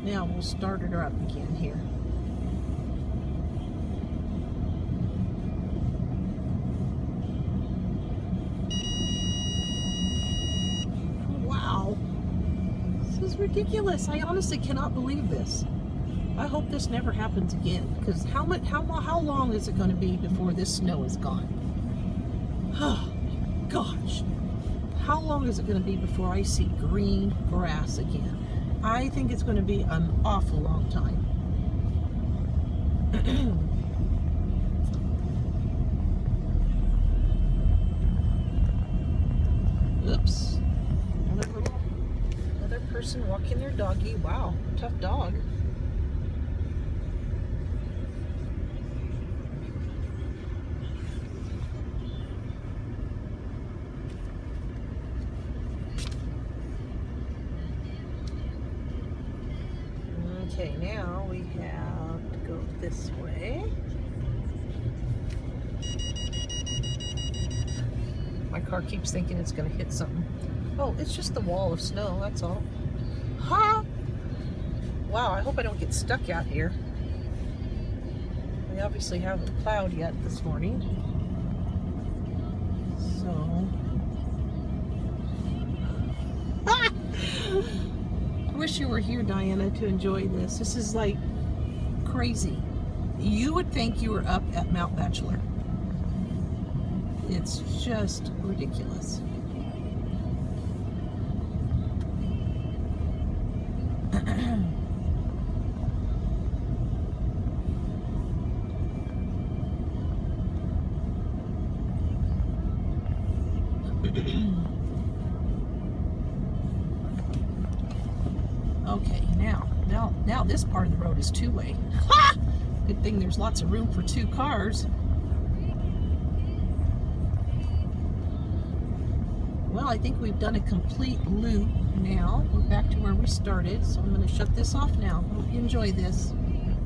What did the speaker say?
Now we'll start her up again here. Wow. This is ridiculous. I honestly cannot believe this. I hope this never happens again, because how long is it going to be before this snow is gone? Oh, gosh. How long is it going to be before I see green grass again? I think it's going to be an awful long time. Oops. Another person walking their doggy. Wow, tough dog. Okay, now we have to go this way. My car keeps thinking it's going to hit something. Oh, it's just the wall of snow, that's all. Ha! Wow, I hope I don't get stuck out here. We obviously haven't plowed yet this morning. So... I wish you were here, Diana, to enjoy this. This is like crazy. You would think you were up at Mount Bachelor. It's just ridiculous. Okay, now this part of the road is two-way. Ha! Good thing there's lots of room for two cars. Well, I think we've done a complete loop now. We're back to where we started, so I'm going to shut this off now. Hope you enjoy this.